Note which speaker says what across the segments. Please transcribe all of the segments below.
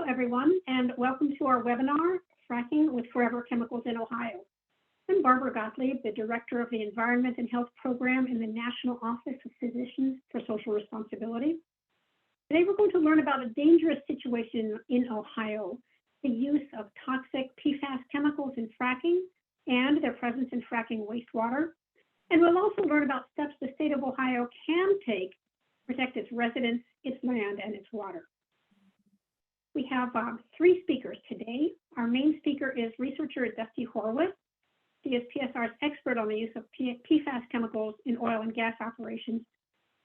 Speaker 1: Hello, everyone, and welcome to our webinar, Fracking with Forever Chemicals in Ohio. I'm Barbara Gottlieb, the Director of the Environment and Health Program in the National Office of Physicians for Social Responsibility. Today, we're going to learn about a dangerous situation in Ohio, the use of toxic Pfas chemicals in fracking and their presence in fracking wastewater. And we'll also learn about steps the state of Ohio can take to protect its residents, its land, and its water. We have three speakers today. Our main speaker is researcher Dusty Horowitz. He is PSR's expert on the use of Pfas chemicals in oil and gas operations.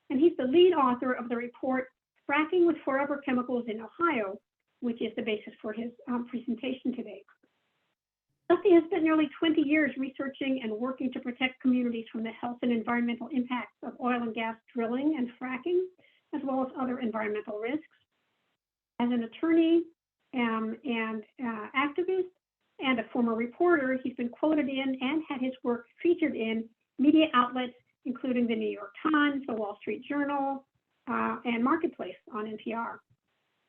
Speaker 1: And he's the lead author of the report, Fracking with Forever Chemicals in Ohio, which is the basis for his presentation today. Dusty has spent nearly 20 years researching and working to protect communities from the health and environmental impacts of oil and gas drilling and fracking, as well as other environmental risks. As an attorney and activist and a former reporter, he's been quoted in and had his work featured in media outlets, including the New York Times, the Wall Street Journal, and Marketplace on NPR.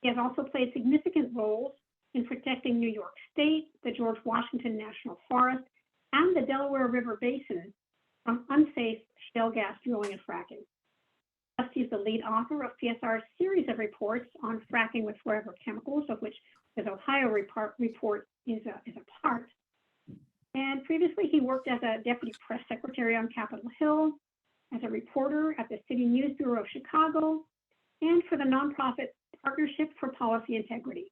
Speaker 1: He has also played significant roles in protecting New York State, the George Washington National Forest, and the Delaware River Basin from unsafe shale gas drilling and fracking. Dusty is the lead author of PSR's series of reports on fracking with forever chemicals, of which the Ohio report is a part. And previously, he worked as a deputy press secretary on Capitol Hill, as a reporter at the City News Bureau of Chicago, and for the nonprofit Partnership for Policy Integrity.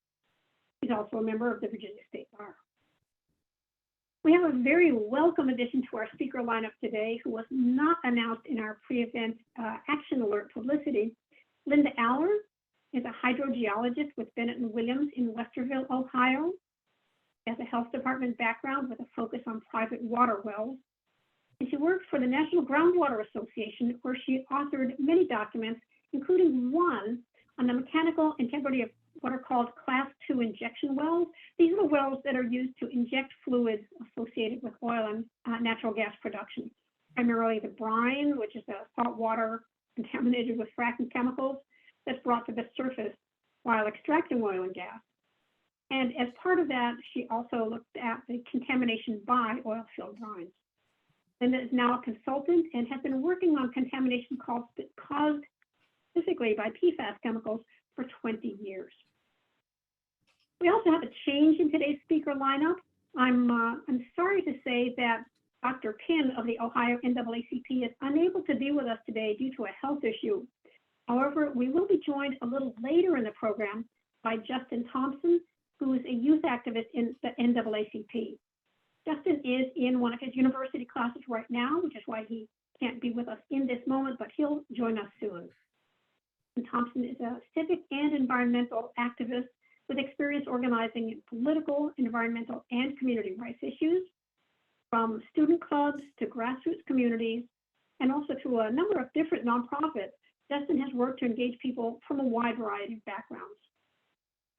Speaker 1: He's also a member of the Virginia State Bar. We have a very welcome addition to our speaker lineup today, who was not announced in our pre-event action alert publicity. Linda Aller is a hydrogeologist with Bennett and Williams in Westerville, Ohio. She has a health department background with a focus on private water wells. And she worked for the National Groundwater Association, where she authored many documents, including one on the mechanical integrity of what are called Class 2 injection wells. These are the wells that are used to inject fluids associated with oil and natural gas production, primarily the brine, which is the salt water contaminated with fracking chemicals that's brought to the surface while extracting oil and gas. And as part of that, she also looked at the contamination by oil-filled brines. Linda is now a consultant and has been working on contamination caused specifically by Pfas chemicals for 20 years. We also have a change in today's speaker lineup. I'm sorry to say that Dr. Pinn of the Ohio NAACP is unable to be with us today due to a health issue. However, we will be joined a little later in the program by Justin Thompson, who is a youth activist in the NAACP. Justin is in one of his university classes right now, which is why he can't be with us in this moment, but he'll join us soon. And Thompson is a civic and environmental activist with experience organizing in political, environmental, and community rights issues, from student clubs to grassroots communities, and also to a number of different nonprofits. Justin has worked to engage people from a wide variety of backgrounds.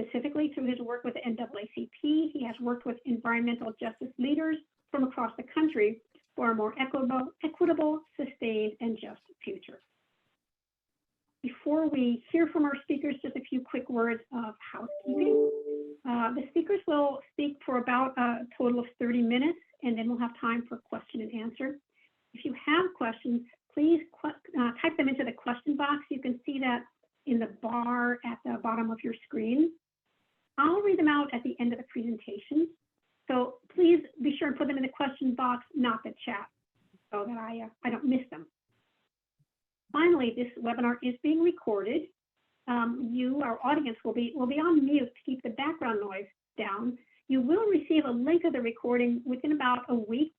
Speaker 1: Specifically, through his work with the NAACP, he has worked with environmental justice leaders from across the country for a more equitable, sustained, and just future. Before we hear from our speakers, just a few quick words of housekeeping. The speakers will speak for about a total of 30 minutes, and then we'll have time for question and answer. If you have questions, please type them into the question box. You can see that in the bar at the bottom of your screen. I'll read them out at the end of the presentation. So please be sure and put them in the question box, not the chat, so that I don't miss them. Finally, this webinar is being recorded. You, our audience, will be on mute to keep the background noise down. You will receive a link of the recording within about a week,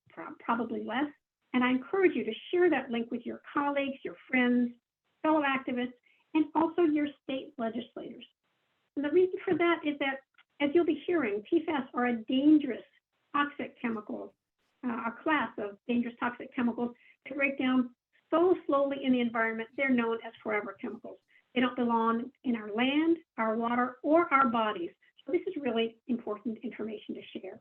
Speaker 1: probably less, and I encourage you to share that link with your colleagues, your friends, fellow activists, and also your state legislators. And the reason for that is that, as you'll be hearing, Pfas are a dangerous toxic chemical, a class of dangerous toxic chemicals that break down so slowly in the environment, they're known as forever chemicals. They don't belong in our land, our water, or our bodies. So this is really important information to share.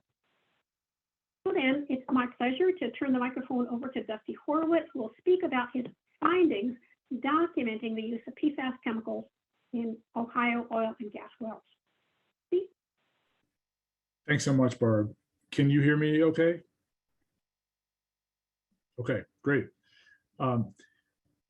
Speaker 1: So then, it's my pleasure to turn the microphone over to Dusty Horowitz, who will speak about his findings documenting the use of Pfas chemicals in Ohio oil and gas wells.
Speaker 2: Thanks so much, Barb. Can you hear me okay? Okay, great. Um,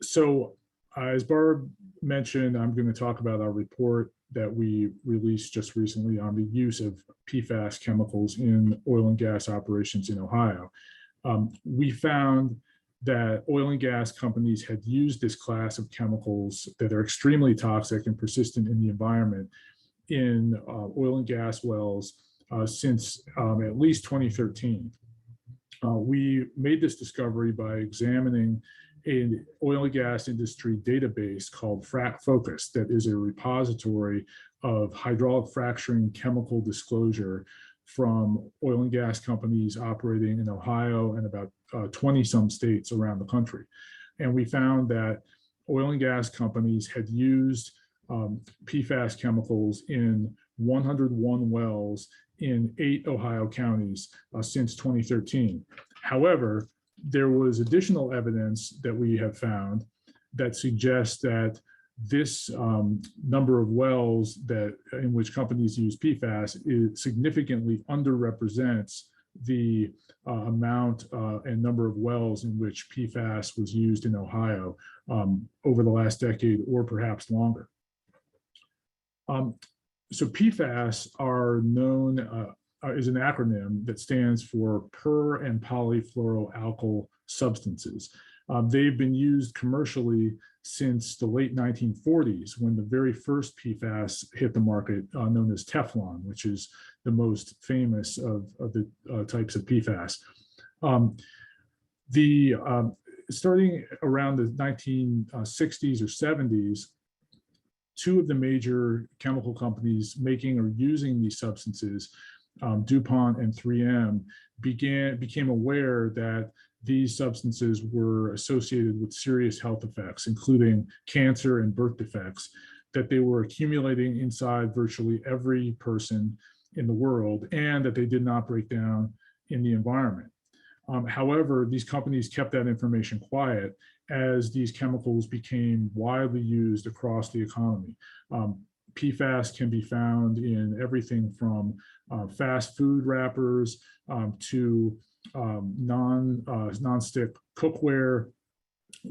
Speaker 2: so as Barb mentioned, I'm going to talk about our report that we released just recently on the use of PFAS chemicals in oil and gas operations in Ohio. We found that oil and gas companies had used this class of chemicals that are extremely toxic and persistent in the environment in oil and gas wells since at least 2013. We made this discovery by examining an oil and gas industry database called Focus, that is a repository of hydraulic fracturing chemical disclosure from oil and gas companies operating in Ohio and about 20 some states around the country. And we found that oil and gas companies had used PFAS chemicals in 101 wells in 8 Ohio counties since 2013. However, there was additional evidence that we have found that suggests that this number of wells in which companies use PFAS significantly underrepresents the amount and number of wells in which PFAS was used in Ohio over the last decade or perhaps longer. So PFAS are known is an acronym that stands for per and polyfluoroalkyl substances. They've been used commercially since the late 1940s, when the very first PFAS hit the market, known as Teflon, which is the most famous of the types of PFAS. Starting around the 1960s or 70s, 2 of the major chemical companies making or using these substances, DuPont and 3M, became aware that these substances were associated with serious health effects, including cancer and birth defects, that they were accumulating inside virtually every person in the world, and that they did not break down in the environment. However, these companies kept that information quiet as these chemicals became widely used across the economy. PFAS can be found in everything from fast food wrappers to non-stick cookware,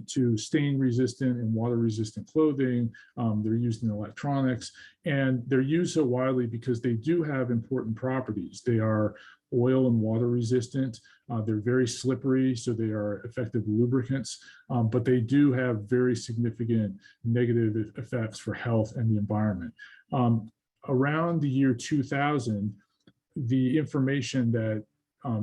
Speaker 2: to stain resistant and water resistant clothing. They're used in electronics, and they're used so widely because they do have important properties. They are oil and water resistant. They're very slippery, so they are effective lubricants, but they do have very significant negative effects for health and the environment. Around the year 2000, the information that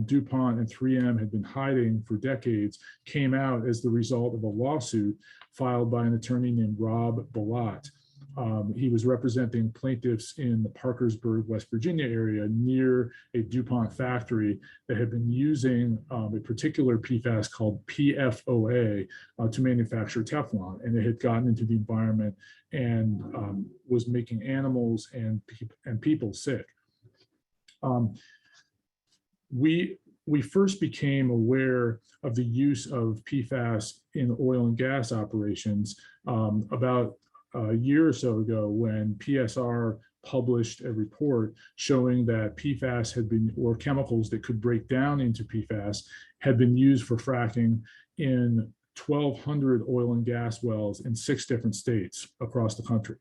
Speaker 2: DuPont and 3M had been hiding for decades came out as the result of a lawsuit filed by an attorney named Rob Balot. He was representing plaintiffs in the Parkersburg, West Virginia area near a DuPont factory that had been using a particular PFAS called PFOA to manufacture Teflon. And it had gotten into the environment and was making animals and people sick. We first became aware of the use of PFAS in oil and gas operations about a year or so ago, when PSR published a report showing that PFAS had been, or chemicals that could break down into PFAS, had been used for fracking in 1,200 oil and gas wells in 6 different states across the country.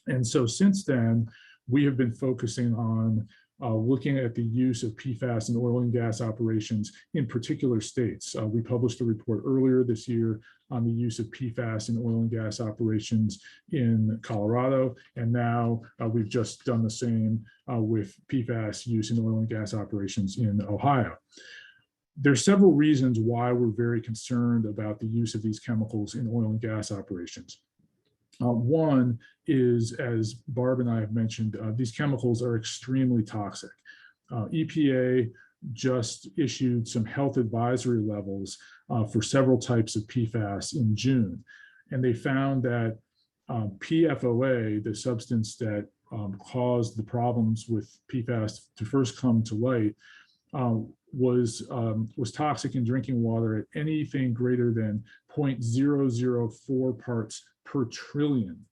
Speaker 2: And so since then, we have been focusing on looking at the use of PFAS in oil and gas operations in particular states. We published a report earlier this year on the use of PFAS in oil and gas operations in Colorado, and now we've just done the same with PFAS use in oil and gas operations in Ohio. There's several reasons why we're very concerned about the use of these chemicals in oil and gas operations. One is, as Barb and I have mentioned, these chemicals are extremely toxic. EPA just issued some health advisory levels for several types of PFAS in June. And they found that PFOA, the substance that caused the problems with PFAS to first come to light, was toxic in drinking water at anything greater than 0.004 parts per trillion.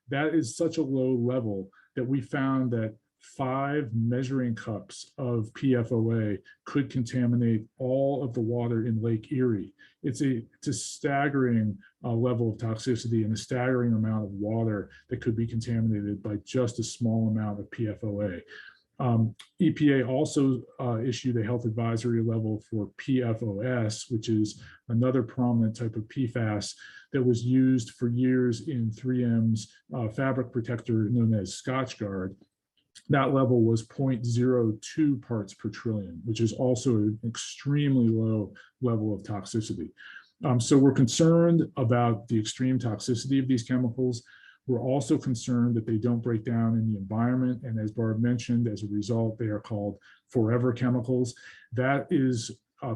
Speaker 2: That is such a low level that we found that 5 measuring cups of PFOA could contaminate all of the water in Lake Erie. It's a staggering level of toxicity and a staggering amount of water that could be contaminated by just a small amount of PFOA. EPA also issued a health advisory level for PFOS, which is another prominent type of PFAS that was used for years in 3M's fabric protector known as Scotchgard. That level was 0.02 parts per trillion, which is also an extremely low level of toxicity. So we're concerned about the extreme toxicity of these chemicals. We're also concerned that they don't break down in the environment. And as Barb mentioned, as a result, they are called forever chemicals. That is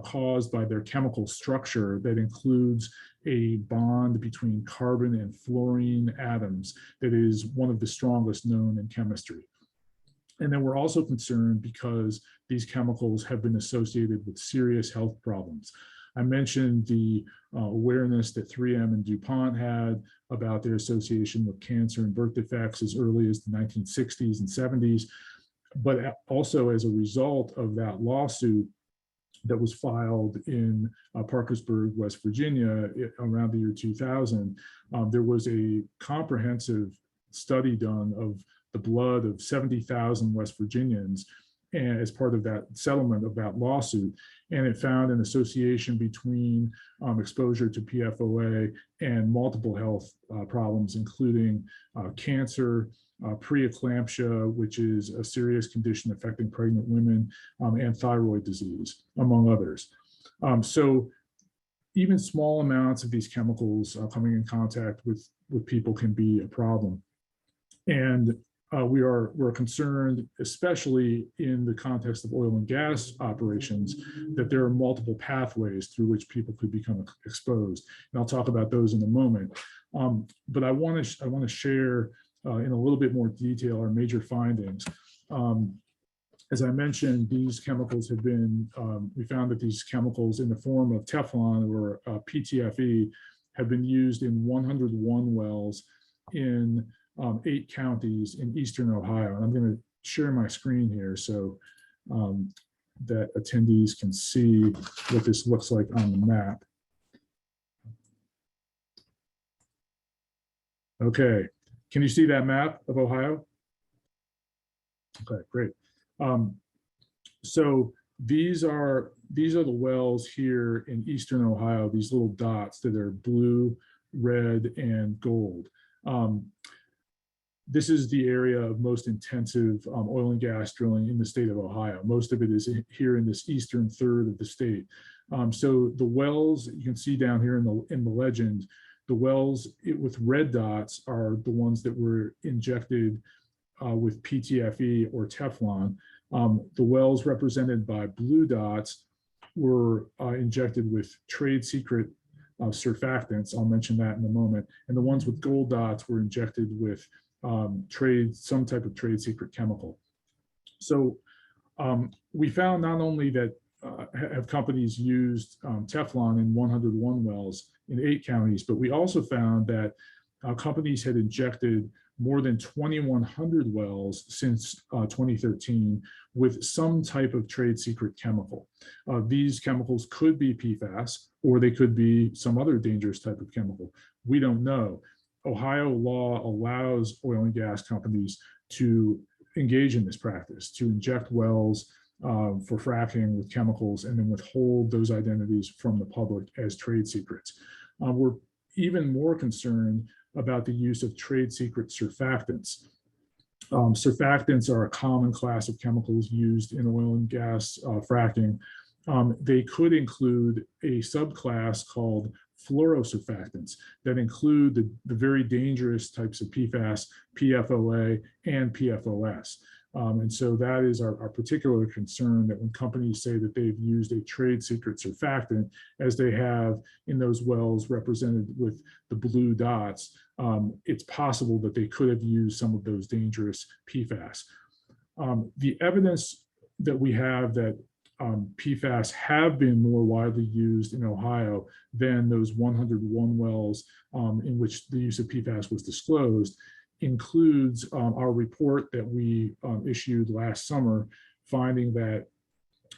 Speaker 2: caused by their chemical structure that includes a bond between carbon and fluorine atoms that is one of the strongest known in chemistry. And then we're also concerned because these chemicals have been associated with serious health problems. I mentioned the awareness that 3M and DuPont had about their association with cancer and birth defects as early as the 1960s and 70s. But also as a result of that lawsuit that was filed in Parkersburg, West Virginia around the year 2000, there was a comprehensive study done of the blood of 70,000 West Virginians as part of that settlement of that lawsuit. And it found an association between exposure to PFOA and multiple health problems, including cancer, preeclampsia, which is a serious condition affecting pregnant women, and thyroid disease, among others. So even small amounts of these chemicals coming in contact with people can be a problem. And we're concerned, especially in the context of oil and gas operations, that there are multiple pathways through which people could become exposed. And I'll talk about those in a moment. But I want to share in a little bit more detail our major findings. As I mentioned, these chemicals have been, we found that these chemicals in the form of Teflon or PTFE have been used in 101 wells in 8 counties in eastern Ohio. And I'm going to share my screen here so that attendees can see what this looks like on the map. Okay, can you see that map of Ohio? Okay, great. So these are the wells here in eastern Ohio, these little dots that are blue, red, and gold. This is the area of most intensive oil and gas drilling in the state of Ohio. Most of it is here in this eastern third of the state. So the wells you can see down here in the legend, the wells with red dots are the ones that were injected with PTFE or Teflon. The wells represented by blue dots were injected with trade secret surfactants. I'll mention that in a moment. And the ones with gold dots were injected with some type of trade secret chemical. So we found not only that have companies used Teflon in 101 wells in 8 counties, but we also found that companies had injected more than 2,100 wells since 2013 with some type of trade secret chemical. These chemicals could be PFAS, or they could be some other dangerous type of chemical. We don't know. Ohio law allows oil and gas companies to engage in this practice, to inject wells for fracking with chemicals and then withhold those identities from the public as trade secrets. We're even more concerned about the use of trade secret surfactants. Surfactants are a common class of chemicals used in oil and gas fracking. They could include a subclass called fluorosurfactants that include the very dangerous types of PFAS, PFOA, and PFOS. And so that is our particular concern, that when companies say that they've used a trade secret surfactant, as they have in those wells represented with the blue dots, it's possible that they could have used some of those dangerous PFAS. The evidence that we have that PFAS have been more widely used in Ohio than those 101 wells in which the use of PFAS was disclosed includes our report that we issued last summer, finding that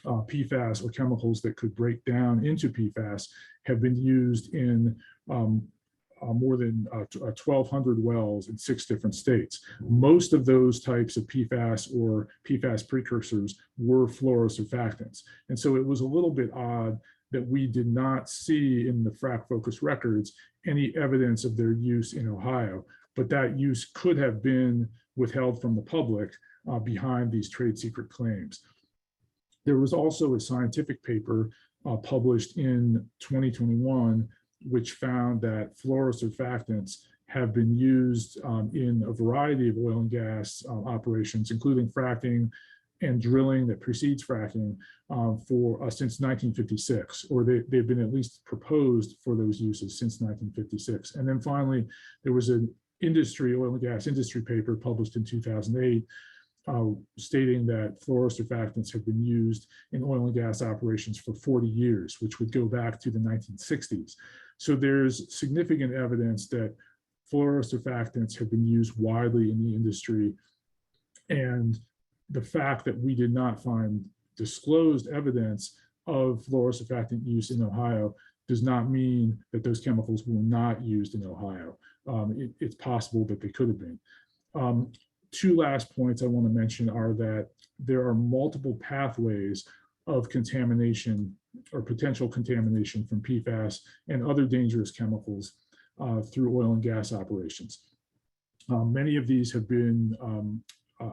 Speaker 2: PFAS, or chemicals that could break down into PFAS, have been used in more than 1,200 wells in 6 different states. Most of those types of PFAS or PFAS precursors were fluorosurfactants. And so it was a little bit odd that we did not see in the frac focus records any evidence of their use in Ohio, but that use could have been withheld from the public behind these trade secret claims. There was also a scientific paper published in 2021, which found that fluorosurfactants have been used in a variety of oil and gas operations, including fracking and drilling that precedes fracking since 1956, or they've been at least proposed for those uses since 1956. And then finally, there was an oil and gas industry paper published in 2008 stating that fluorosurfactants have been used in oil and gas operations for 40 years, which would go back to the 1960s. So there's significant evidence that fluorosurfactants have been used widely in the industry. And the fact that we did not find disclosed evidence of fluorosurfactant use in Ohio does not mean that those chemicals were not used in Ohio. It's possible that they could have been. 2 last points I want to mention are that there are multiple pathways of contamination or potential contamination from PFAS and other dangerous chemicals through oil and gas operations. Many of these have been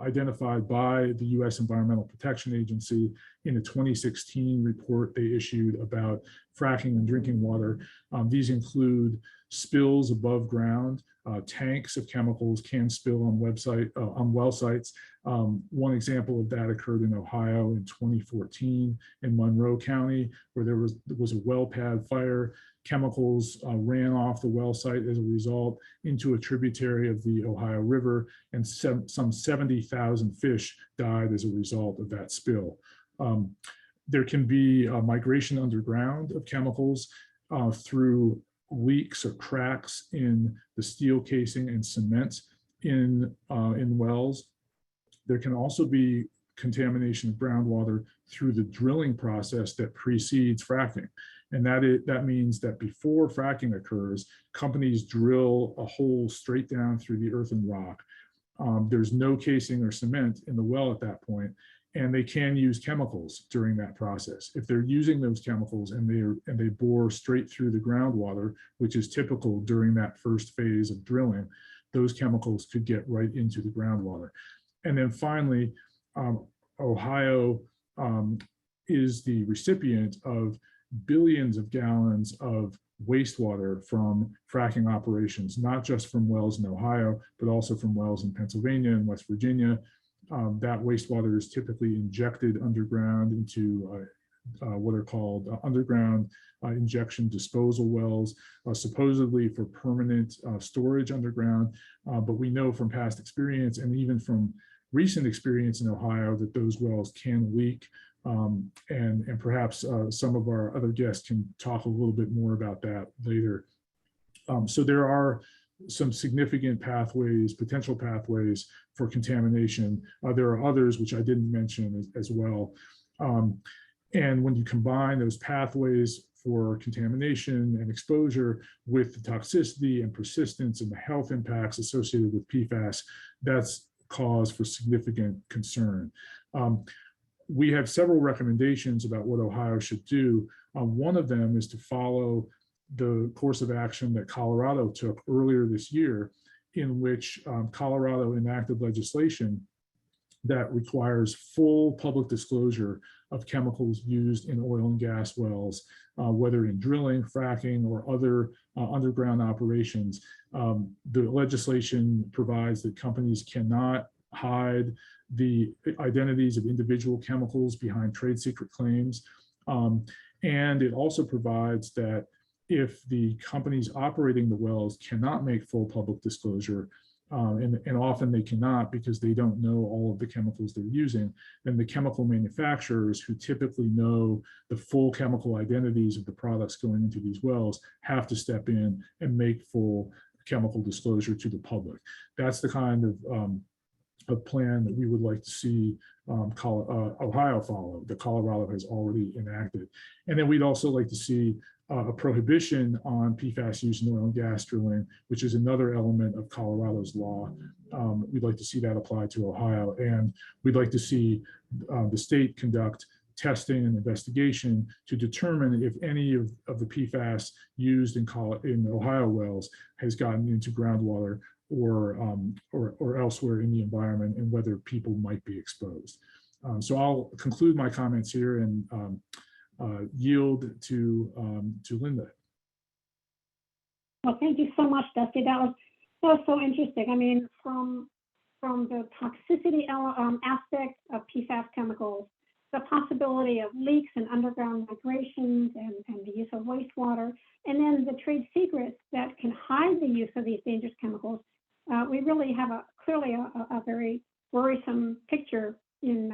Speaker 2: identified by the U.S. Environmental Protection Agency in a 2016 report they issued about fracking and drinking water. These include spills above ground. Tanks of chemicals can spill on well sites. One example of that occurred in Ohio in 2014 in Monroe County, where there was a well pad fire. Chemicals ran off the well site as a result into a tributary of the Ohio River, and some 70,000 fish died as a result of that spill. There can be migration underground of chemicals through leaks or cracks in the steel casing and cement in wells. There can also be contamination of groundwater through the drilling process that precedes fracking. And that means that before fracking occurs, companies drill a hole straight down through the earth and rock. There's no casing or cement in the well at that point, and they can use chemicals during that process. If they're using those chemicals and they bore straight through the groundwater, which is typical during that first phase of drilling, those chemicals could get right into the groundwater. And then finally, Ohio is the recipient of billions of gallons of wastewater from fracking operations, not just from wells in Ohio, but also from wells in Pennsylvania and West Virginia. That wastewater is typically injected underground into what are called underground injection disposal wells, supposedly for permanent storage underground. But we know from past experience and even from recent experience in Ohio that those wells can leak. And perhaps some of our other guests can talk a little bit more about that later. So there are some significant pathways, potential pathways for contamination. There are others which I didn't mention as well. And when you combine those pathways for contamination and exposure with the toxicity and persistence and the health impacts associated with PFAS, that's cause for significant concern. We have several recommendations about what Ohio should do. One of them is to follow the course of action that Colorado took earlier this year, in which Colorado enacted legislation that requires full public disclosure of chemicals used in oil and gas wells, whether in drilling, fracking, or other underground operations. The legislation provides that companies cannot hide the identities of individual chemicals behind trade secret claims. And it also provides that if the companies operating the wells cannot make full public disclosure, and often they cannot because they don't know all of the chemicals they're using, then the chemical manufacturers, who typically know the full chemical identities of the products going into these wells, have to step in and make full chemical disclosure to the public. That's the kind of plan that we would like to see Ohio follow, that Colorado has already enacted. And then we'd also like to see a prohibition on PFAS use in oil and gas drilling, which is another element of Colorado's law. We'd like to see that applied to Ohio. And we'd like to see the state conduct testing and investigation to determine if any of the PFAS used in Ohio wells has gotten into groundwater or elsewhere in the environment, and whether people might be exposed. So I'll conclude my comments here and yield to Linda.
Speaker 1: Well, thank you so much, Dusty. That was so interesting. I mean, from the toxicity aspect of PFAS chemicals, the possibility of leaks and underground migrations and the use of wastewater, and then the trade secrets that can hide the use of these dangerous chemicals. We really have clearly a very worrisome picture in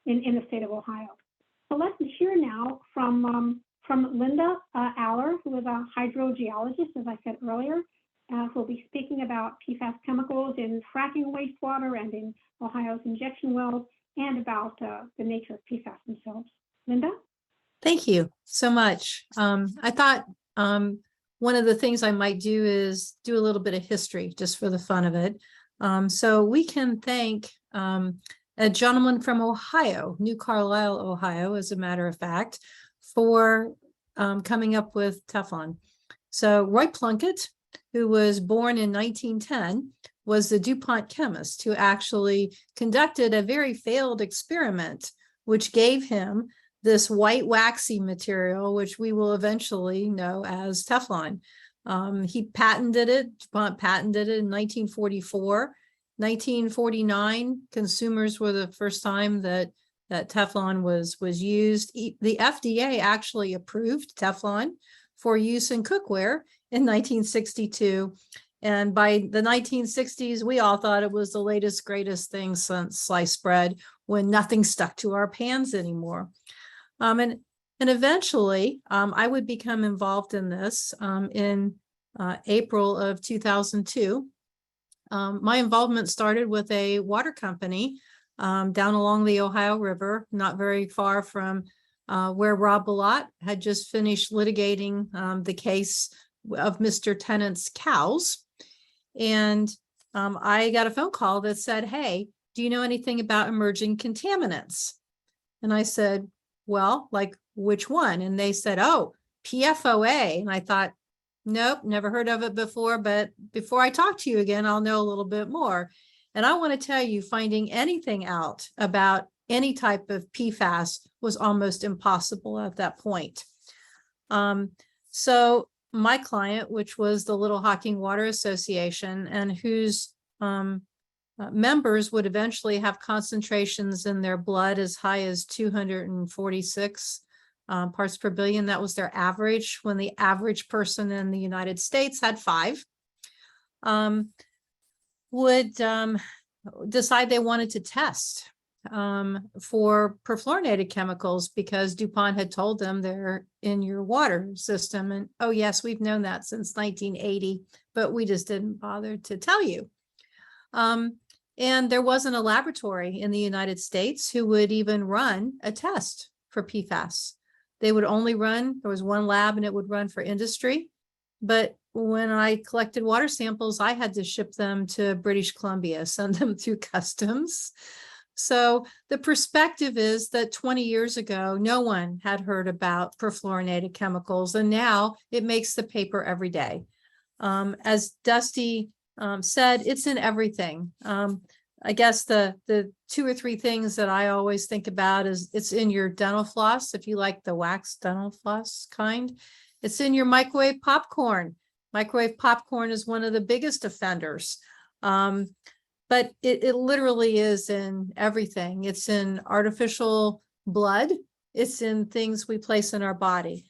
Speaker 1: the state of Ohio. So let's hear now from Linda Aller, who is a hydrogeologist, as I said earlier, who will be speaking about PFAS chemicals in fracking wastewater and in Ohio's injection wells, and about the nature of PFAS themselves. Linda?
Speaker 3: Thank you so much. I thought one of the things I might do is do a little bit of history just for the fun of it. So we can thank a gentleman from Ohio, New Carlisle, Ohio, as a matter of fact, for coming up with Teflon. So Roy Plunkett, who was born in 1910, was the DuPont chemist who actually conducted a very failed experiment, which gave him this white waxy material, which we will eventually know as Teflon. He patented it, DuPont patented it in 1944. 1949, consumers were the first time that Teflon was used. The FDA actually approved Teflon for use in cookware in 1962. And by the 1960s, we all thought it was the latest, greatest thing since sliced bread, when nothing stuck to our pans anymore. And eventually, I would become involved in this in April of 2002. My involvement started with a water company down along the Ohio River, not very far from where Rob Ballot had just finished litigating the case of Mr. Tennant's cows. And I got a phone call that said, "Hey, do you know anything about emerging contaminants?" And I said, "Well, like which one?" And they said, "Oh, PFOA." And I thought, nope, never heard of it before, but before I talk to you again, I'll know a little bit more. And I want to tell you, finding anything out about any type of PFAS was almost impossible at that point. So my client, which was the Little Hocking Water Association, and whose members would eventually have concentrations in their blood as high as 246 parts per billion. That was their average, when the average person in the United States had 5, would decide they wanted to test for perfluorinated chemicals, because DuPont had told them they're in your water system. And oh yes, we've known that since 1980, but we just didn't bother to tell you. And there wasn't a laboratory in the United States who would even run a test for PFAS. They would only run, there was one lab and it would run for industry. But when I collected water samples, I had to ship them to British Columbia, send them through customs. So the perspective is that 20 years ago, no one had heard about perfluorinated chemicals, and now it makes the paper every day. As Dusty said, it's in everything. I guess the 2 or 3 things that I always think about is it's in your dental floss, if you like the wax dental floss kind. It's in your microwave popcorn. Microwave popcorn is one of the biggest offenders. But it literally is in everything. It's in artificial blood. It's in things we place in our body.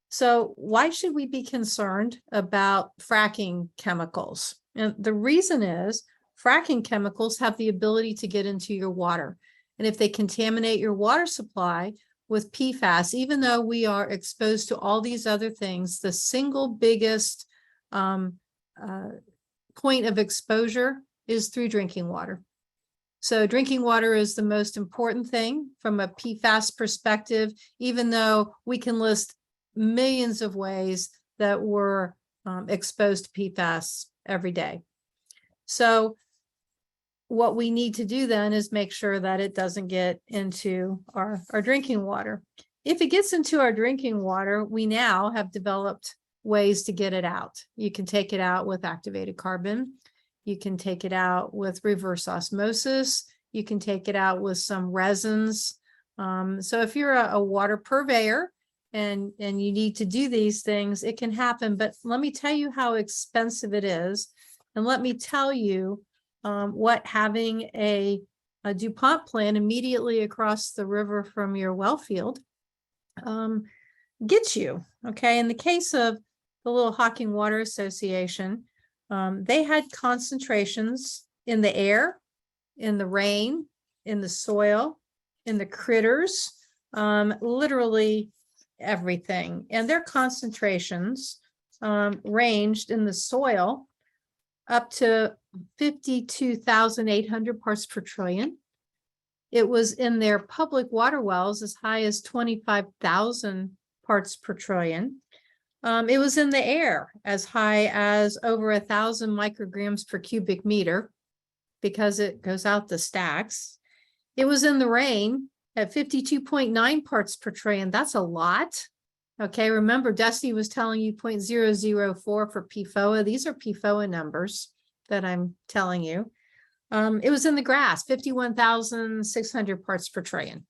Speaker 3: So why should we be concerned about fracking chemicals? And the reason is fracking chemicals have the ability to get into your water. And if they contaminate your water supply with PFAS, even though we are exposed to all these other things, the single biggest point of exposure is through drinking water. So drinking water is the most important thing from a PFAS perspective, even though we can list millions of ways that we're exposed to PFAS every day. So what we need to do then is make sure that it doesn't get into our drinking water. If it gets into our drinking water, we now have developed ways to get it out. You can take it out with activated carbon. You can take it out with reverse osmosis. You can take it out with some resins. So if you're a water purveyor and you need to do these things, it can happen. But let me tell you how expensive it is. And let me tell you what having a DuPont plant immediately across the river from your well field gets you. Okay, in the case of the Little Hocking Water Association, they had concentrations in the air, in the rain, in the soil, in the critters, literally everything. And their concentrations ranged in the soil up to 52,800 parts per trillion. It was in their public water wells as high as 25,000 parts per trillion. It was in the air as high as over 1,000 micrograms per cubic meter because it goes out the stacks. It was in the rain at 52.9 parts per trillion. That's a lot. Okay, remember Dusty was telling you 0.004 for PFOA. These are PFOA numbers that I'm telling you. It was in the grass, 51,600 parts per trillion.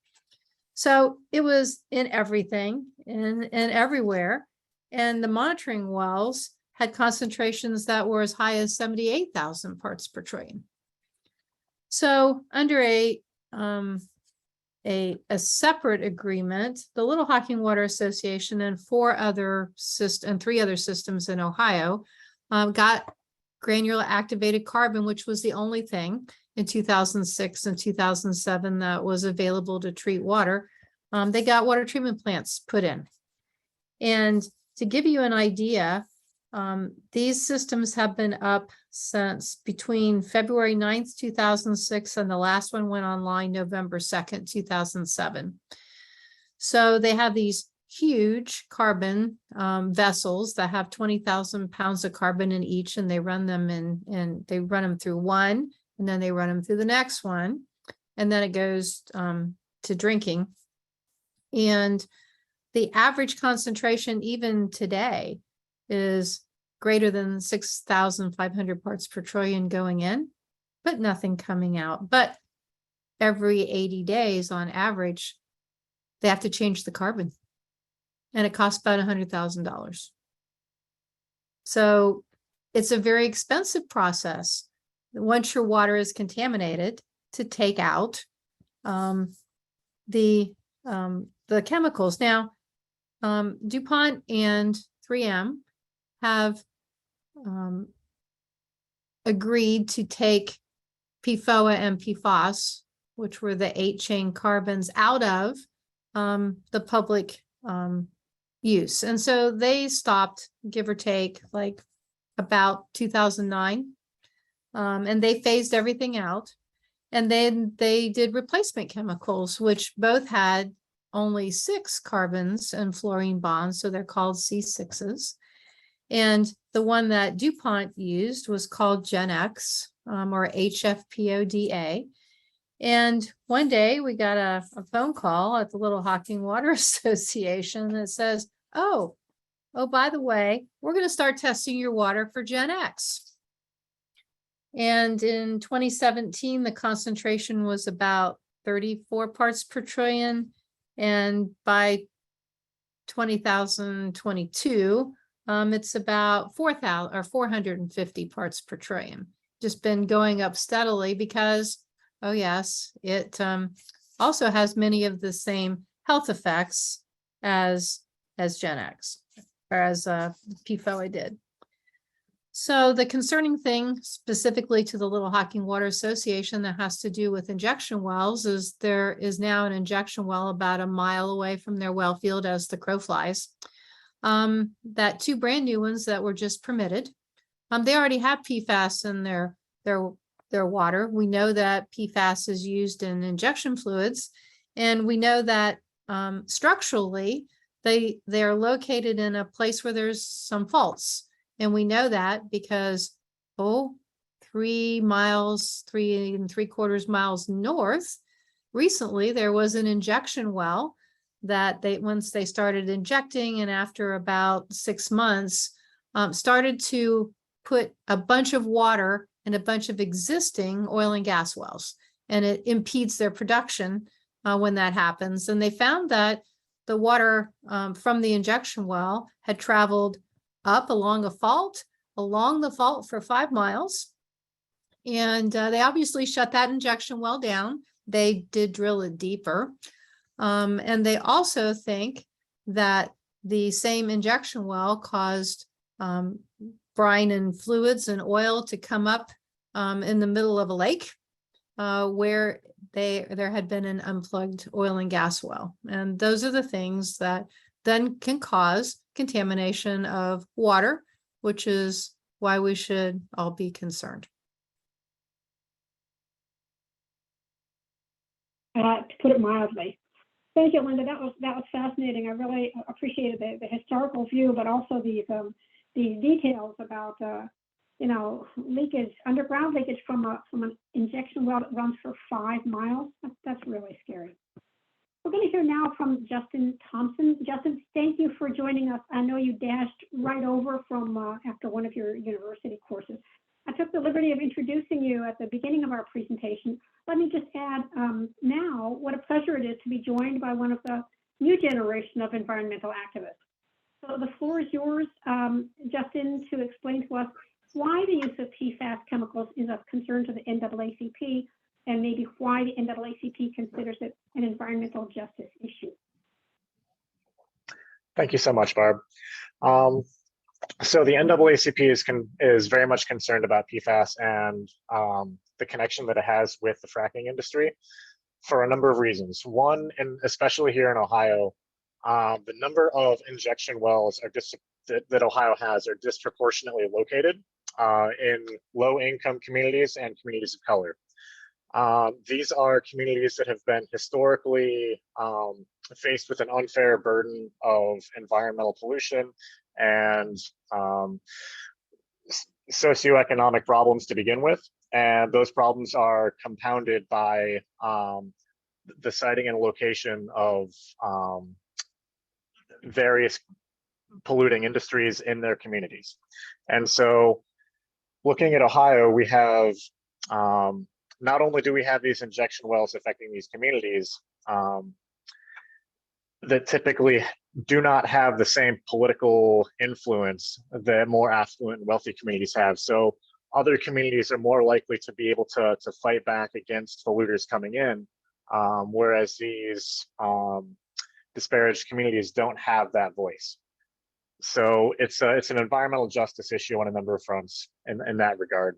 Speaker 3: So it was in everything and everywhere. And the monitoring wells had concentrations that were as high as 78,000 parts per trillion. So under a separate agreement, the Little Hocking Water Association and three other systems in Ohio got granular activated carbon, which was the only thing in 2006 and 2007 that was available to treat water. They got water treatment plants put in. And to give you an idea, these systems have been up since between February 9th, 2006, and the last one went online November 2nd, 2007. So they have these huge carbon vessels that have 20,000 pounds of carbon in each, and they run them and they run them through one, and then they run them through the next one, and then it goes to drinking. And the average concentration even today is greater than 6,500 parts per trillion going in, but nothing coming out. But every 80 days on average, they have to change the carbon. And it costs about $100,000. So it's a very expensive process once your water is contaminated to take out the chemicals. Now, DuPont and 3M have agreed to take PFOA and Pfos, which were the 8-chain carbons, out of the public use. And so they stopped, give or take, like about 2009, and they phased everything out. And then they did replacement chemicals, which both had only 6 carbons and fluorine bonds, so they're called C6s. And the one that DuPont used was called Gen X, or HFPODA. And one day we got a phone call at the Little Hocking Water Association that says, oh, by the way, we're going to start testing your water for Gen X. And in 2017, the concentration was about 34 parts per trillion. And by 2022, it's about 4,000 or 450 parts per trillion. Just been going up steadily because, oh yes, it also has many of the same health effects as Gen X, or as PFOA did. So the concerning thing specifically to the Little Hocking Water Association that has to do with injection wells is there is now an injection well about a mile away from their well field as the crow flies. That 2 brand new ones that were just permitted they already have PFAS in their water. We know that PFAS is used in injection fluids, and we know that structurally they are located in a place where there's some faults. And we know that because 3 miles, 3.75 miles north, recently there was an injection well that once they started injecting, and after about 6 months, started to put a bunch of water in a bunch of existing oil and gas wells, and it impedes their production when that happens. And they found that the water from the injection well had traveled up along the fault for 5 miles. And they obviously shut that injection well down. They did drill it deeper. And they also think that the same injection well caused brine and fluids and oil to come up in the middle of a lake where there had been an unplugged oil and gas well. And those are the things that then can cause contamination of water, which is why we should all be concerned.
Speaker 1: To put it mildly. Thank you, Linda. That was fascinating. I really appreciated the historical view, but also these details about leakage, underground leakage from an injection well that runs for 5 miles. That's really scary. We're going to hear now from Justin Thompson. Justin, thank you for joining us. I know you dashed right over from after one of your university courses. I took the liberty of introducing you at the beginning of our presentation. Let me just add now what a pleasure it is to be joined by one of the new generation of environmental activists. So the floor is yours, Justin, to explain to us why the use of PFAS chemicals is of concern to the NAACP, and maybe why the NAACP considers it an environmental justice issue.
Speaker 4: Thank you so much, Barb. So the NAACP is very much concerned about PFAS and the connection that it has with the fracking industry for a number of reasons. One, and especially here in Ohio, the number of injection wells that Ohio has are disproportionately located in low-income communities and communities of color. These are communities that have been historically faced with an unfair burden of environmental pollution and socioeconomic problems to begin with. And those problems are compounded by the siting and location of various polluting industries in their communities. And so looking at Ohio, we have not only do we have these injection wells affecting these communities that typically do not have the same political influence that more affluent and wealthy communities have. So other communities are more likely to be able to fight back against polluters coming in, whereas these disparaged communities don't have that voice. So it's an environmental justice issue on a number of fronts in that regard.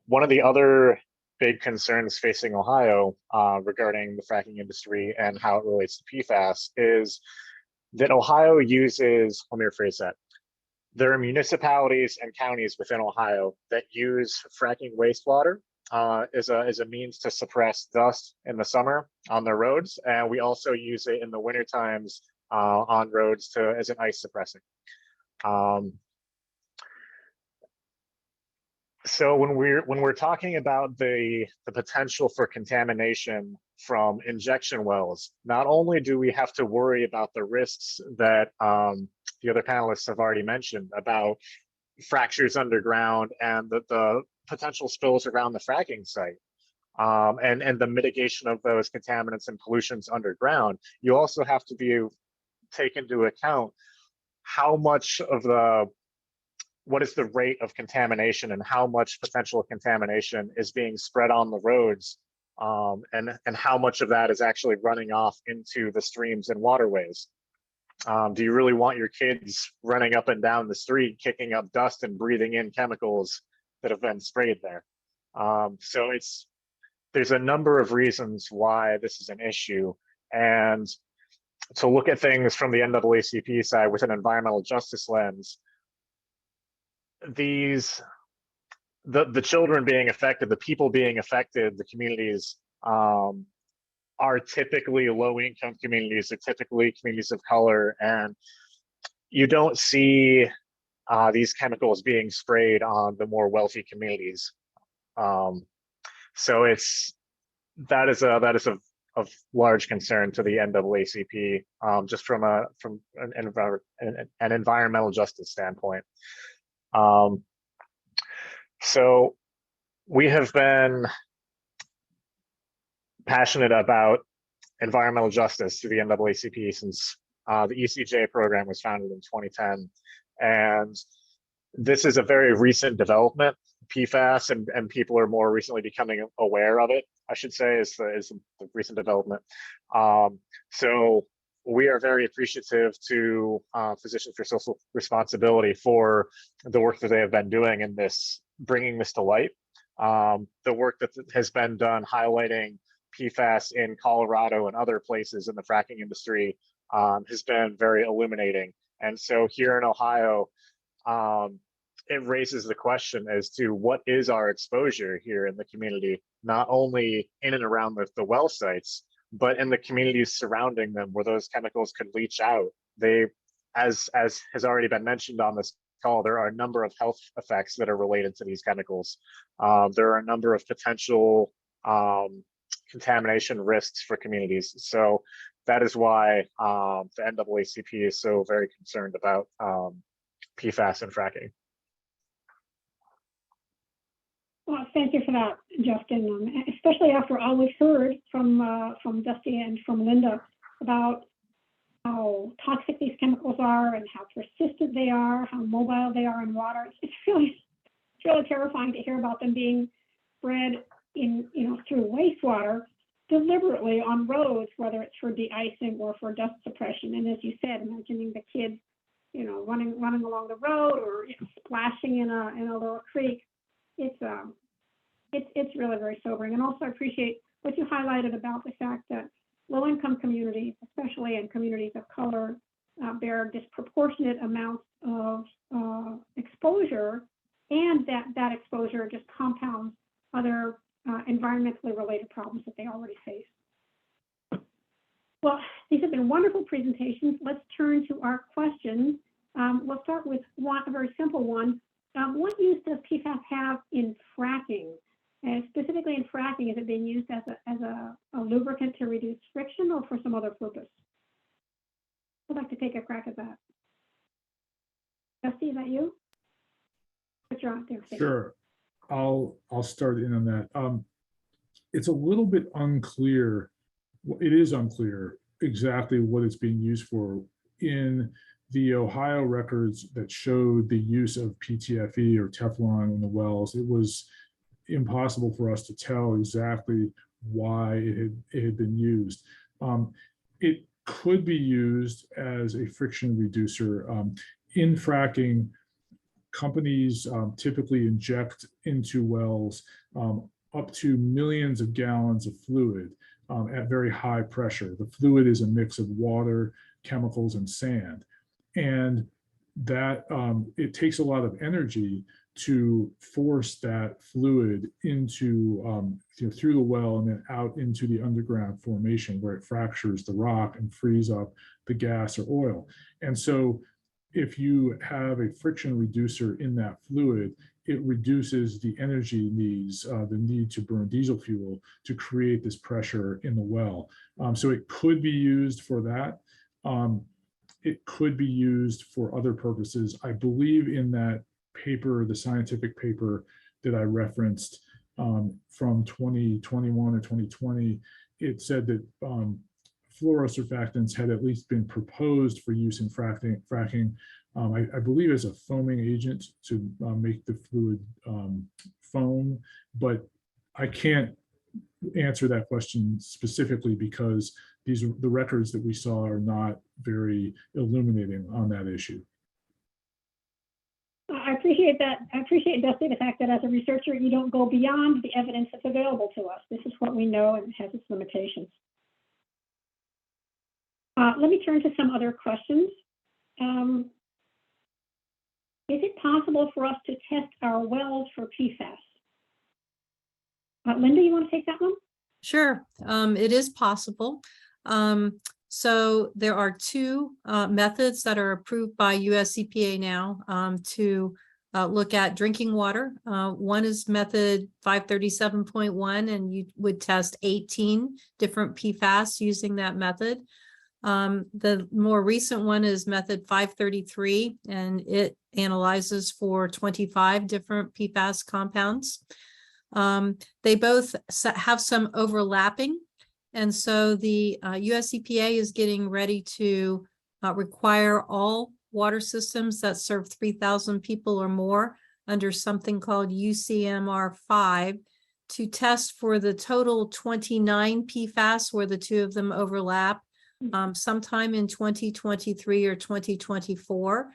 Speaker 4: One of the other big concerns facing Ohio regarding the fracking industry and how it relates to PFAS is that Ohio uses, let me rephrase that, there are municipalities and counties within Ohio that use fracking wastewater as a means to suppress dust in the summer on their roads, and we also use it in the winter times on roads as an ice suppressant. So when we're talking about the potential for contamination from injection wells, not only do we have to worry about the risks that the other panelists have already mentioned about fractures underground and the potential spills around the fracking site, and the mitigation of those contaminants and pollutions underground, you also have to take into account how much of what is the rate of contamination and how much potential contamination is being spread on the roads, and how much of that is actually running off into the streams and waterways. Do you really want your kids running up and down the street, kicking up dust and breathing in chemicals that have been sprayed there? So there's a number of reasons why this is an issue. And to look at things from the NAACP side with an environmental justice lens, the children being affected, the people being affected, the communities are typically low-income communities. They're typically communities of color, and you don't see these chemicals being sprayed on the more wealthy communities. So that is of large concern to the NAACP, just from an environmental justice standpoint. So we have been passionate about environmental justice through the NAACP since the ECJ program was founded in 2010. And this is a very recent development, PFAS, and people are more recently becoming aware of it, I should say, is the recent development. So we are very appreciative to Physicians for Social Responsibility for the work that they have been doing in this, bringing this to light. The work that has been done highlighting PFAS in Colorado and other places in the fracking industry has been very illuminating. And so here in Ohio, it raises the question as to what is our exposure here in the community, not only in and around the well sites, but in the communities surrounding them where those chemicals could leach out. They, as has already been mentioned on this call, there are a number of health effects that are related to these chemicals. There are a number of potential contamination risks for communities. So that is why the NAACP is so very concerned about PFAS and fracking.
Speaker 1: Well, thank you for that, Justin. Especially after all we've heard from Dusty and from Linda about how toxic these chemicals are and how persistent they are, how mobile they are in water. It's really terrifying to hear about them being spread through wastewater deliberately on roads, whether it's for de-icing or for dust suppression. And as you said, imagining the kids, running along the road or splashing in a little creek. It's really very sobering. And also I appreciate what you highlighted about the fact that low-income communities, especially in communities of color, bear disproportionate amounts of exposure, and that exposure just compounds other environmentally related problems that they already face. Well, these have been wonderful presentations. Let's turn to our questions. We'll start with a very simple one. What use does PFAS have in fracking? Specifically in fracking, is it being used as a lubricant to reduce friction or for some other purpose? I'd like to take a crack at that. Dusty, is that you?
Speaker 2: Sure. I'll start in on that. It's a little bit unclear. It is unclear exactly what it's being used for. In the Ohio records that showed the use of PTFE or Teflon in the wells, it was impossible for us to tell exactly why it had been used. It could be used as a friction reducer. In fracking, companies typically inject into wells up to millions of gallons of fluid at very high pressure. The fluid is a mix of water, chemicals, and sand. And that it takes a lot of energy to force that fluid into through the well and then out into the underground formation where it fractures the rock and frees up the gas or oil. And so if you have a friction reducer in that fluid, it reduces the energy needs, the need to burn diesel fuel to create this pressure in the well. So it could be used for that. It could be used for other purposes. I believe in that paper, the scientific paper that I referenced from 2021 or 2020, it said that fluorosurfactants had at least been proposed for use in fracking. I believe as a foaming agent to make the fluid foam, but I can't answer that question specifically because the records that we saw are not very illuminating on that issue.
Speaker 1: I appreciate that. I appreciate, Dusty, the fact that as a researcher, you don't go beyond the evidence that's available to us. This is what we know, and it has its limitations. Let me turn to some other questions. Is it possible for us to test our wells for PFAS? Linda, you want to take that one?
Speaker 3: Sure, it is possible. So there are two methods that are approved by US EPA now to look at drinking water. One is method 537.1, and you would test 18 different PFAS using that method. The more recent one is method 533, and it analyzes for 25 different PFAS compounds. They both have some overlapping. And so the US EPA is getting ready to require all water systems that serve 3,000 people or more under something called UCMR 5 to test for the total 29 PFAS where the two of them overlap sometime in 2023 or 2024.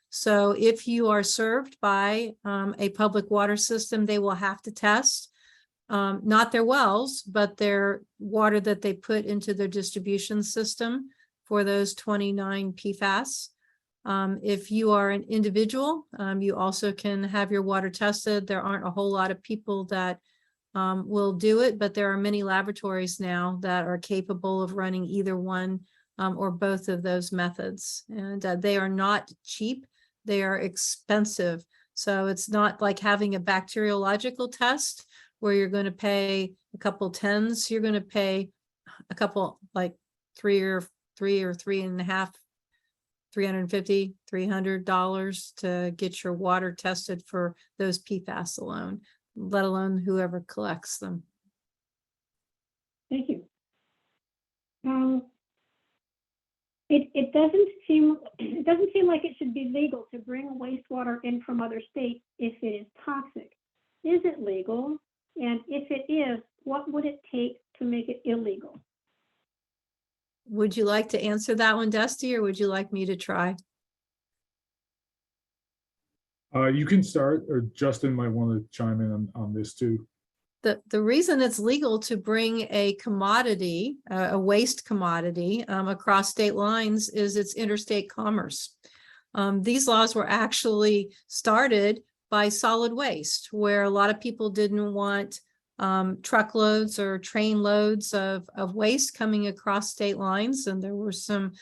Speaker 3: So if you are served by a public water system, they will have to test not their wells, but their water that they put into their distribution system for those 29 PFAS. If you are an individual, you also can have your water tested. There aren't a whole lot of people that will do it, but there are many laboratories now that are capable of running either one or both of those methods. And they are not cheap. They are expensive. So it's not like having a bacteriological test where you're going to pay a couple tens. You're going to pay a couple, like $350, $300 to get your water tested for those PFAS alone, let alone whoever collects them.
Speaker 1: Thank you. It doesn't seem like it should be legal to bring wastewater in from other states if it is toxic. Is it legal? And if it is, what would it take to make it illegal?
Speaker 3: Would you like to answer that one, Dusty, or would you like me to try?
Speaker 2: You can start, or Justin might want to chime in on this too.
Speaker 3: The reason it's legal to bring a commodity, a waste commodity across state lines is it's interstate commerce. These laws were actually started by solid waste, where a lot of people didn't want truckloads or train loads of waste coming across state lines. And there were some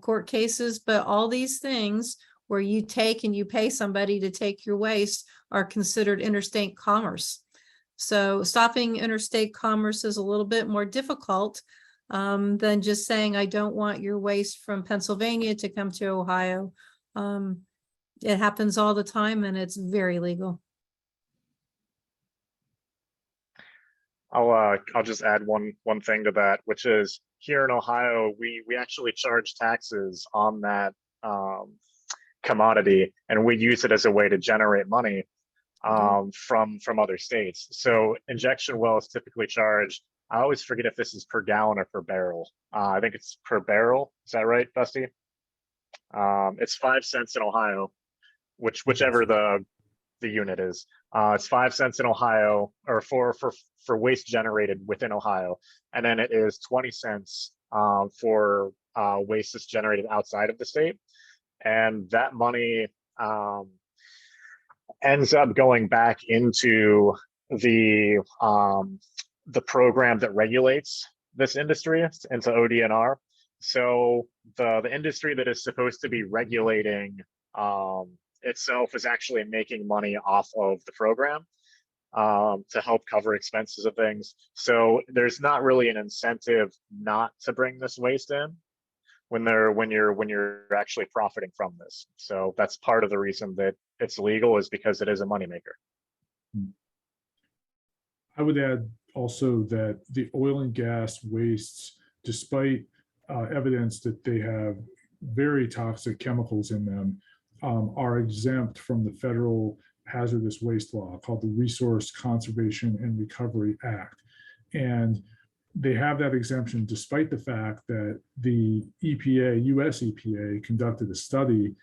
Speaker 3: court cases, but all these things where you take and you pay somebody to take your waste are considered interstate commerce. So stopping interstate commerce is a little bit more difficult than just saying, I don't want your waste from Pennsylvania to come to Ohio. It happens all the time and it's very legal.
Speaker 4: I'll just add one thing to that, which is here in Ohio, we actually charge taxes on that commodity, and we use it as a way to generate money from other states. So injection wells typically charge, I always forget if this is per gallon or per barrel. I think it's per barrel. Is that right, Dusty? It's 5 cents in Ohio, whichever the unit is. It's 5 cents in Ohio, or for waste generated within Ohio, and then it is 20 cents for waste that's generated outside of the state. And that money ends up going back into the program that regulates this industry, into ODNR. So the industry that is supposed to be regulating itself is actually making money off of the program to help cover expenses of things. So there's not really an incentive not to bring this waste in when you're actually profiting from this. So that's part of the reason that it's legal, is because it is a moneymaker.
Speaker 2: I would add also that the oil and gas wastes, despite evidence that they have very toxic chemicals in them, are exempt from the federal hazardous waste law called the Resource Conservation and Recovery Act. And they have that exemption despite the fact that the EPA, US EPA, conducted a study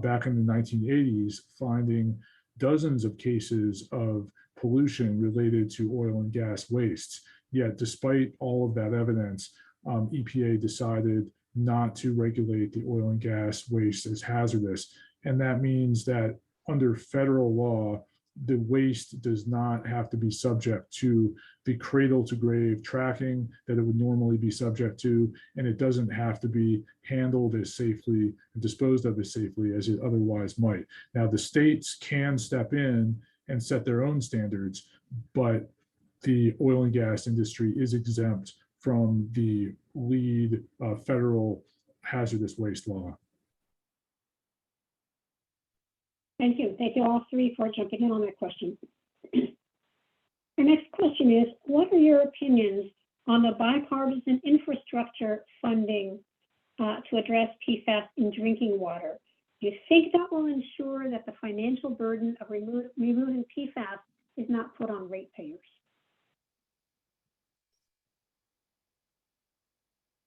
Speaker 2: back in the 1980s, finding dozens of cases of pollution related to oil and gas wastes. Yet, despite all of that evidence, EPA decided not to regulate the oil and gas waste as hazardous. And that means that under federal law, the waste does not have to be subject to the cradle to grave tracking that it would normally be subject to, and it doesn't have to be handled as safely and disposed of as safely as it otherwise might. Now, the states can step in and set their own standards, but the oil and gas industry is exempt from the lead federal hazardous waste law.
Speaker 1: Thank you. Thank you all three for jumping in on that question. The next question is, what are your opinions on the bipartisan infrastructure funding to address PFAS in drinking water? Do you think that will ensure that the financial burden of removing PFAS is not put on ratepayers?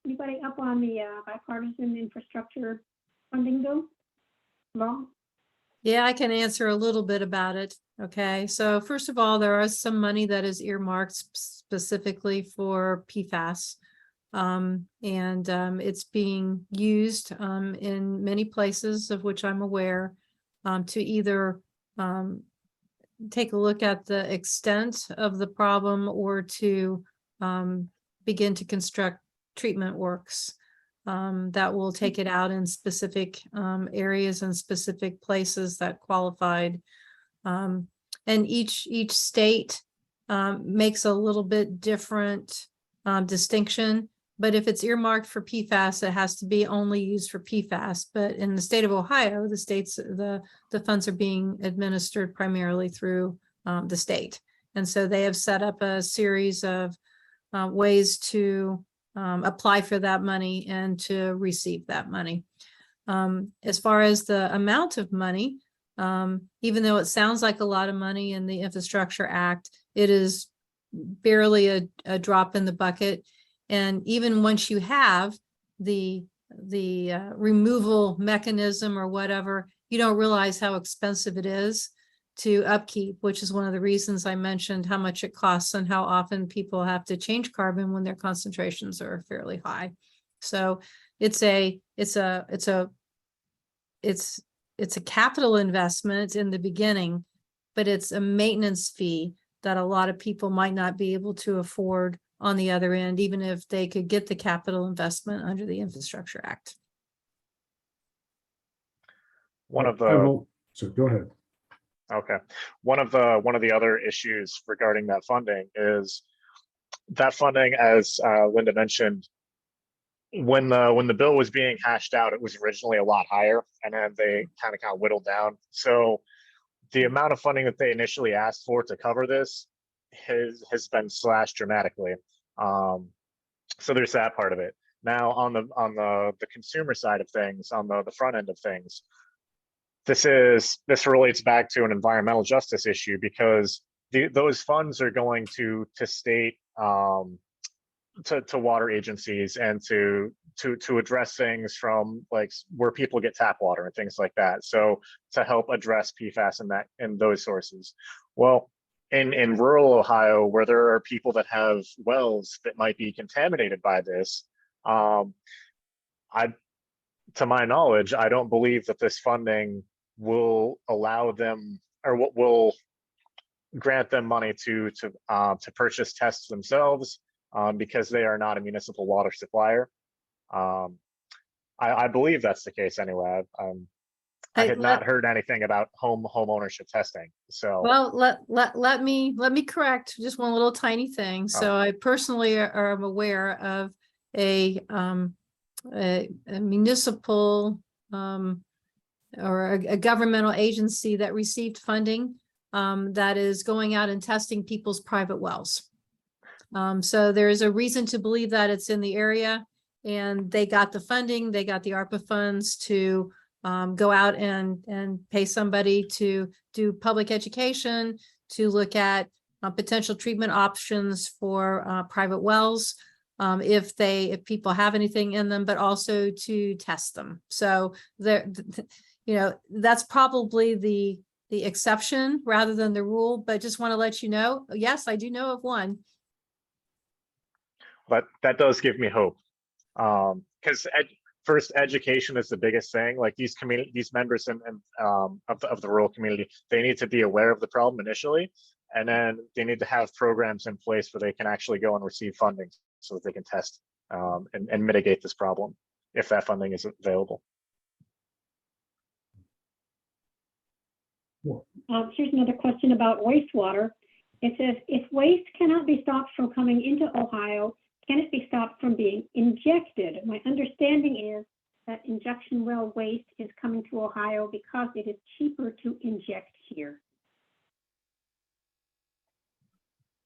Speaker 1: Anybody up on the bipartisan infrastructure funding bill? Law?
Speaker 3: Yeah, I can answer a little bit about it. Okay, so first of all, there is some money that is earmarked specifically for PFAS. It's being used in many places of which I'm aware to either take a look at the extent of the problem or to begin to construct treatment works that will take it out in specific areas and specific places that qualified. And each state makes a little bit different distinction. But if it's earmarked for PFAS, it has to be only used for PFAS. But in the state of Ohio, the funds are being administered primarily through the state. And so they have set up a series of ways to apply for that money and to receive that money. As far as the amount of money, even though it sounds like a lot of money in the Infrastructure Act, it is barely a drop in the bucket. And even once you have the removal mechanism or whatever, you don't realize how expensive it is to upkeep, which is one of the reasons I mentioned how much it costs and how often people have to change carbon when their concentrations are fairly high. So it's a capital investment in the beginning, but it's a maintenance fee that a lot of people might not be able to afford on the other end, even if they could get the capital investment under the Infrastructure Act.
Speaker 2: So go ahead.
Speaker 4: Okay. One of the other issues regarding that funding is that funding, as Linda mentioned, when the bill was being hashed out, it was originally a lot higher, and then they kind of whittled down. So the amount of funding that they initially asked for to cover this has been slashed dramatically. So there's that part of it. Now on the consumer side of things, on the front end of things, this relates back to an environmental justice issue, because those funds are going to state to water agencies and to address things from like where people get tap water and things like that. So to help address PFAS in those sources. Well, in rural Ohio, where there are people that have wells that might be contaminated by this, to my knowledge, I don't believe that this funding will allow them, or what will grant them money to purchase tests themselves, because they are not a municipal water supplier. I believe that's the case anyway. I had not heard anything about home ownership testing. So
Speaker 3: well, let me correct just one little tiny thing. So I personally am aware of a municipal or a governmental agency that received funding that is going out and testing people's private wells. So there is a reason to believe that it's in the area, and they got the funding, they got the ARPA funds to go out and pay somebody to do public education, to look at potential treatment options for private wells, if people have anything in them, but also to test them. So there, that's probably the exception rather than the rule, but just want to let you know, yes, I do know of one.
Speaker 4: But that does give me hope, because first, education is the biggest thing. Like these members of the rural community, they need to be aware of the problem initially, and then they need to have programs in place where they can actually go and receive funding so that they can test and mitigate this problem if that funding is available.
Speaker 1: Here's another question about wastewater. It says, if waste cannot be stopped from coming into Ohio, can it be stopped from being injected? My understanding is that injection well waste is coming to Ohio because it is cheaper to inject here.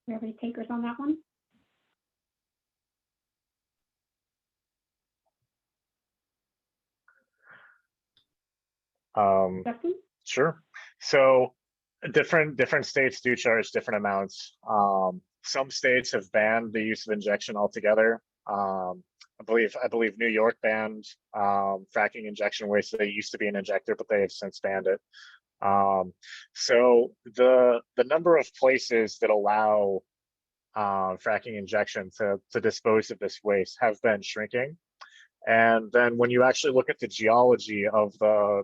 Speaker 1: Do you have any takers on that one? Justin?
Speaker 4: Sure. So different states do charge different amounts. Some states have banned the use of injection altogether. I believe New York banned fracking injection waste. They used to be an injector, but they have since banned it. So the number of places that allow fracking injection to dispose of this waste have been shrinking. And then when you actually look at the geology of the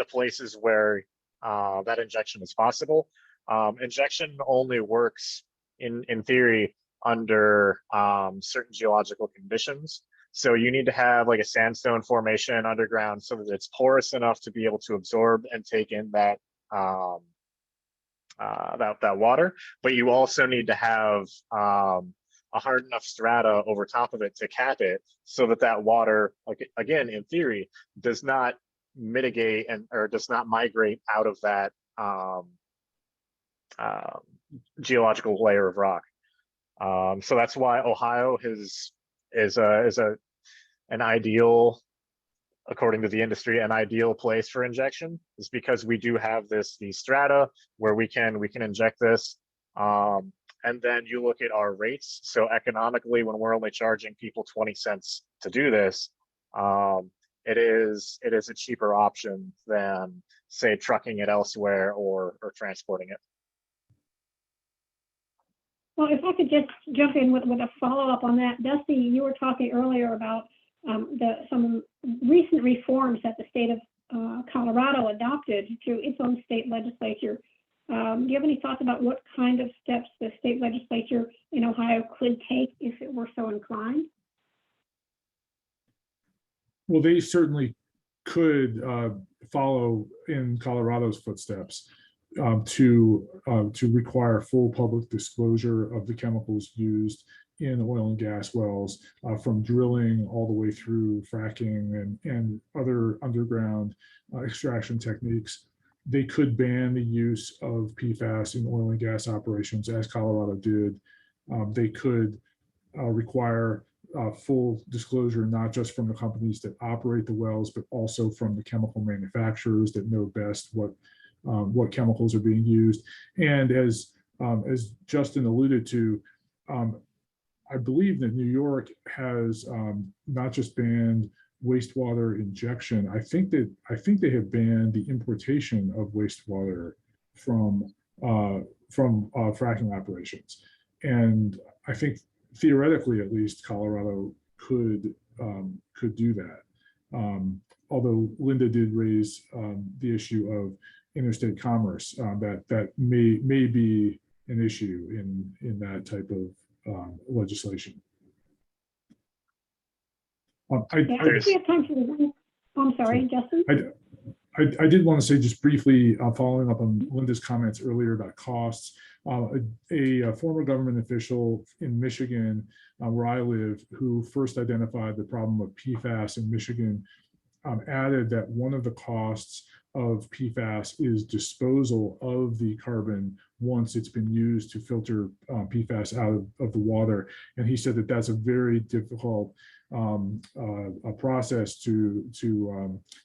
Speaker 4: places where that injection is possible, injection only works in theory under certain geological conditions. So you need to have like a sandstone formation underground so that it's porous enough to be able to absorb and take in that that water, but you also need to have a hard enough strata over top of it to cap it so that that water, like again, in theory, does not mitigate or does not migrate out of that geological layer of rock. So that's why Ohio is an ideal, according to the industry, an ideal place for injection, is because we do have these strata where we can inject this. And then you look at our rates. So economically, when we're only charging people 20 cents to do this, it is a cheaper option than, say, trucking it elsewhere or transporting it.
Speaker 1: Well, if I could just jump in with a follow-up on that. Dusty, you were talking earlier about some recent reforms that the state of Colorado adopted through its own state legislature. Do you have any thoughts about what kind of steps the state legislature in Ohio could take if it were so inclined?
Speaker 2: Well, they certainly could follow in Colorado's footsteps to require full public disclosure of the chemicals used in oil and gas wells, from drilling all the way through fracking and other underground extraction techniques. They could ban the use of PFAS in oil and gas operations, as Colorado did. They could require full disclosure, not just from the companies that operate the wells, but also from the chemical manufacturers that know best what chemicals are being used. And as Justin alluded to, I believe that New York has not just banned wastewater injection. I think they have banned the importation of wastewater from fracking operations. And I think theoretically, at least, Colorado could do that. Although Linda did raise the issue of interstate commerce, that may be an issue in that type of legislation.
Speaker 1: I think we have time for the. I'm sorry, Justin.
Speaker 2: I did want to say just briefly, following up on Linda's comments earlier about costs, a former government official in Michigan, where I live, who first identified the problem of PFAS in Michigan, added that one of the costs of PFAS is disposal of the carbon once it's been used to filter PFAS out of the water. And he said that that's a very difficult a process to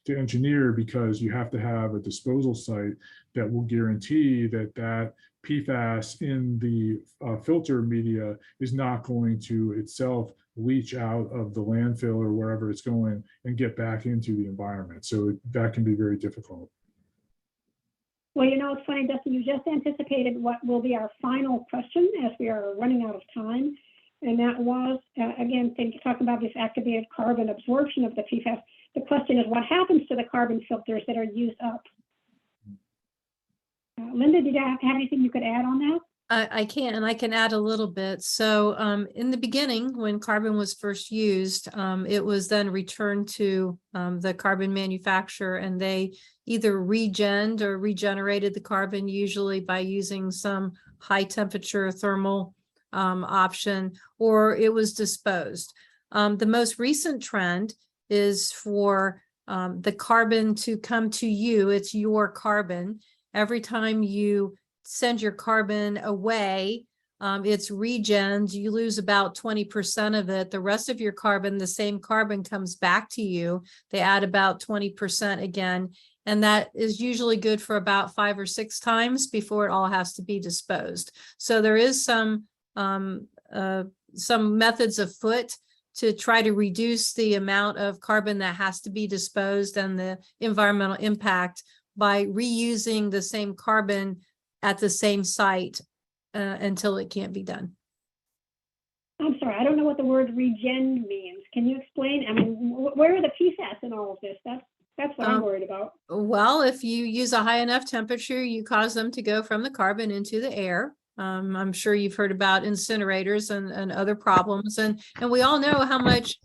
Speaker 2: engineer, because you have to have a disposal site that will guarantee that PFAS in the filter media is not going to itself leach out of the landfill or wherever it's going and get back into the environment. So that can be very difficult.
Speaker 1: Well, it's funny, Dustin, you just anticipated what will be our final question, as we are running out of time. And that was, again, talking about this activated carbon absorption of the PFAS. The question is, what happens to the carbon filters that are used up? Linda, did you have anything you could add on that?
Speaker 3: I can, and I can add a little bit. So in the beginning, when carbon was first used, it was then returned to the carbon manufacturer, and they either regened or regenerated the carbon, usually by using some high temperature thermal option, or it was disposed. The most recent trend is for the carbon to come to you. It's your carbon. Every time you send your carbon away, it's regens, you lose about 20% of it. The rest of your carbon, the same carbon comes back to you. They add about 20% again. And that is usually good for about 5 or 6 times before it all has to be disposed. So there is some methods afoot to try to reduce the amount of carbon that has to be disposed and the environmental impact by reusing the same carbon at the same site until it can't be done.
Speaker 1: I'm sorry, I don't know what the word regen means. Can you explain? I mean, where are the PFAS in all of this? That's what I'm worried about.
Speaker 3: Well, if you use a high enough temperature, you cause them to go from the carbon into the air. I'm sure you've heard about incinerators and other problems, and we all know how much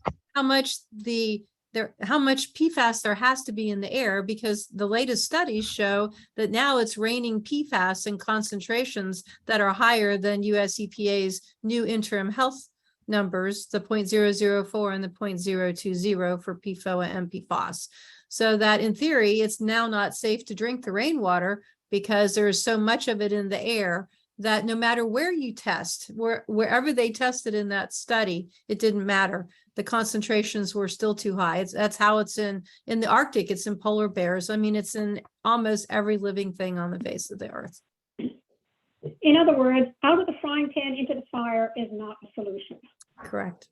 Speaker 3: PFAS there has to be in the air, because the latest studies show that now it's raining PFAS in concentrations that are higher than US EPA's new interim health numbers, the 0.004 and the 0.020 for PFOA and PFOS. So that in theory, it's now not safe to drink the rainwater because there's so much of it in the air that no matter where you test, wherever they tested in that study, it didn't matter. The concentrations were still too high. That's how it's in the Arctic. It's in polar bears. I mean, it's in almost every living thing on the face of the earth.
Speaker 1: In other words, out of the frying pan into the fire is not a solution.
Speaker 3: Correct.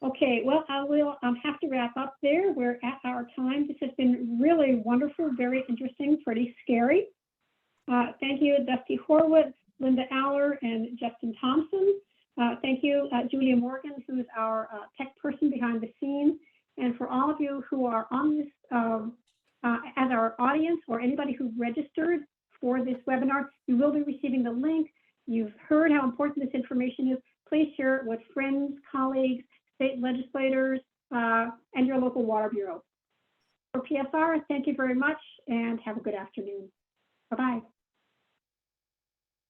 Speaker 1: Okay, well, I will have to wrap up there. We're at our time. This has been really wonderful, very interesting, pretty scary. Thank you, Dusty Horwitz, Linda Aller, and Justin Thompson. Thank you, Julia Morgan, who is our tech person behind the scenes. And for all of you who are on this as our audience, or anybody who registered for this webinar, you will be receiving the link. You've heard how important this information is. Please share it with friends, colleagues, state legislators, and your local water bureau. For PSR, thank you very much and have a good afternoon. Bye-bye.